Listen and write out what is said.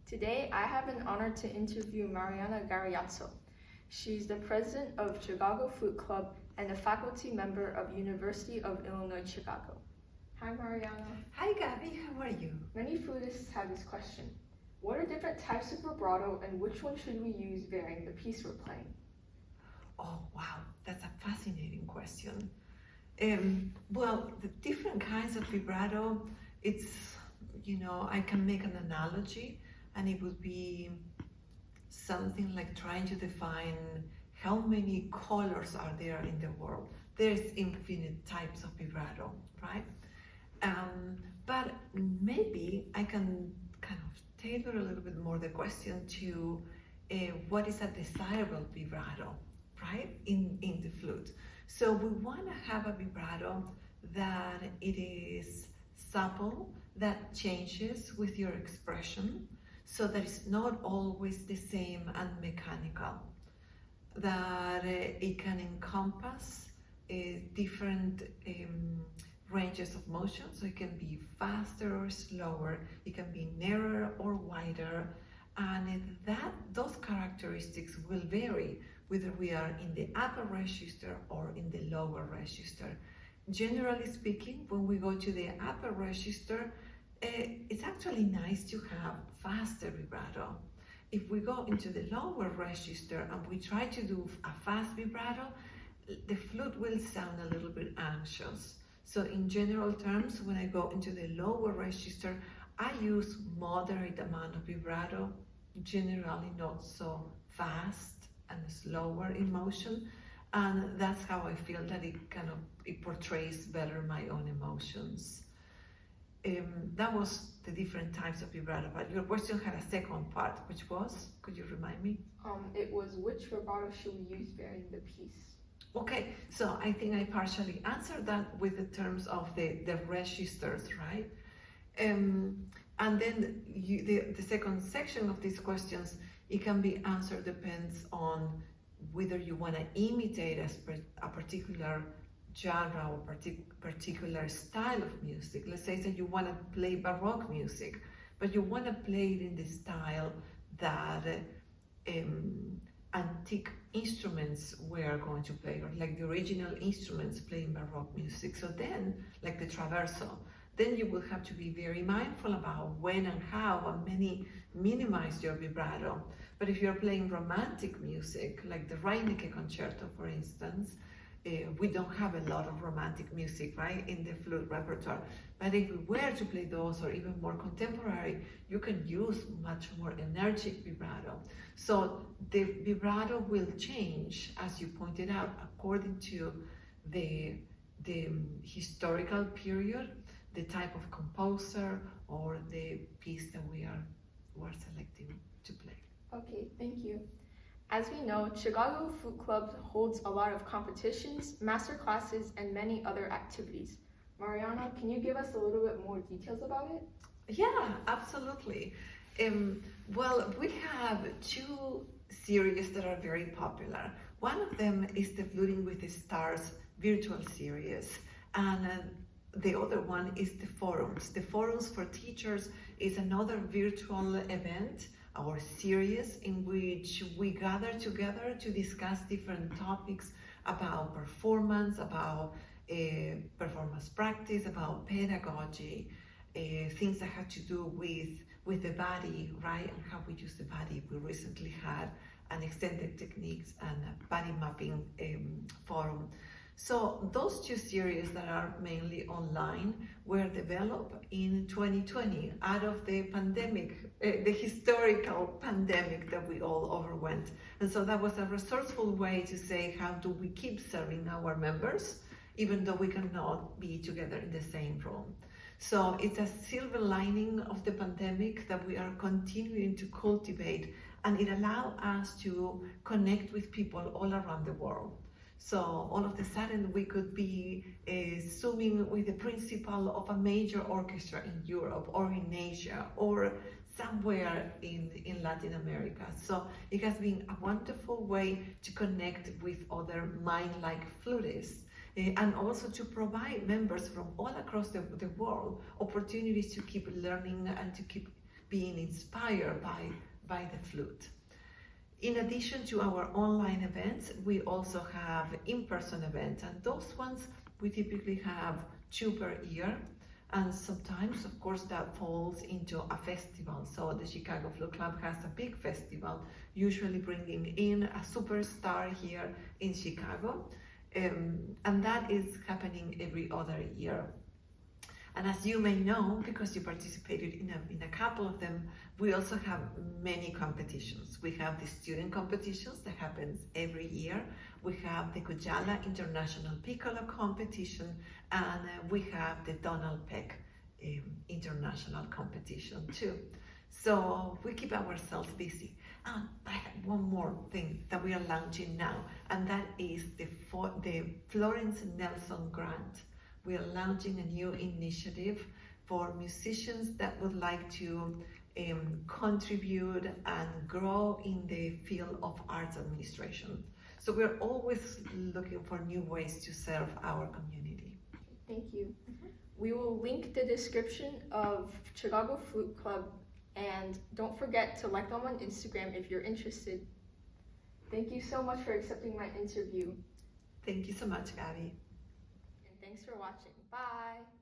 Today, I have an honor to interview Mariana Gariazzo. She's the president of Chicago Flute Club and a faculty member of University of Illinois, Chicago. Hi, Mariana. Hi, Gabby. How are you? Many flutists have this question. What are different types of vibrato and which one should we use varying the piece we're playing? Oh, wow. That's a fascinating question. Well, the different kinds of vibrato, I can make an analogy, and it would be something like trying to define how many colors are there in the world. There's infinite types of vibrato, right? But maybe I can kind of tailor a little bit more the question to what is a desirable vibrato, right, in the flute. So we want to have a vibrato that it is supple, that changes with your expression, so that it's not always the same and mechanical, that it can encompass different ranges of motion, so it can be faster or slower, it can be narrower or wider, and those characteristics will vary whether we are in the upper register or in the lower register. Generally speaking, when we go to the upper register, it's actually nice to have faster vibrato. If we go into the lower register and we try to do a fast vibrato, the flute will sound a little bit anxious. So in general terms, when I go into the lower register, I use moderate amount of vibrato, generally not so fast and slower in motion, and that's how I feel that it portrays better my own emotions. That was the different types of vibrato, but your question had a second part, which was, could you remind me? It was which vibrato should we use varying the piece? Okay, so I think I partially answered that with the terms of the registers, right? And then the second section of these questions, it can be answered depends on whether you want to imitate a particular genre or particular style of music. Let's say that you want to play Baroque music, but you want to play it in the style that antique instruments were going to play, or like the original instruments playing Baroque music. So then, like the traverso, then you will have to be very mindful about when and how and minimize your vibrato. But if you're playing romantic music, like the Reinecke concerto, for instance, we don't have a lot of romantic music, right, in the flute repertoire. But if we were to play those, or even more contemporary, you can use much more energetic vibrato. So the vibrato will change, as you pointed out, according to the historical period, the type of composer, or the piece that we're selecting to play. Okay, thank you. As we know, Chicago Flute Club holds a lot of competitions, master classes, and many other activities. Mariana, can you give us a little bit more details about it? Yeah, absolutely. Well, we have two series that are very popular. One of them is the Fluting with the Stars virtual series, and the other one is the Forums. The Forums for Teachers is another virtual event, our series, in which we gather together to discuss different topics about performance, about performance practice, about pedagogy, things that have to do with the body, right, and how we use the body. We recently had an extended techniques and a body mapping forum. So those two series that are mainly online were developed in 2020 out of the pandemic, the historical pandemic that we all overwent. And so that was a resourceful way to say, how do we keep serving our members, even though we cannot be together in the same room? So it's a silver lining of the pandemic that we are continuing to cultivate, and it allows us to connect with people all around the world. So all of a sudden we could be Zooming with the principal of a major orchestra in Europe or in Asia or somewhere in Latin America. So it has been a wonderful way to connect with other mind-like flutists and also to provide members from all across the world opportunities to keep learning and to keep being inspired by the flute. In addition to our online events, we also have in-person events, and those ones we typically have 2 per year. And sometimes, of course, that falls into a festival. So the Chicago Flute Club has a big festival, usually bringing in a superstar here in Chicago. And that is happening every other year. And as you may know, because you participated in a couple of them, we also have many competitions. We have the student competitions that happens every year. We have the Guyala International Piccolo competition, and we have the Donald Peck International competition too. So we keep ourselves busy. And I have one more thing that we are launching now, and that is the Florence Nelson Grant. We are launching a new initiative for musicians that would like to contribute and grow in the field of arts administration. So we're always looking for new ways to serve our community. Thank you. We will link the description of Chicago Flute Club, and don't forget to like them on Instagram if you're interested. Thank you so much for accepting my interview. Thank you so much, Gabby. And thanks for watching. Bye.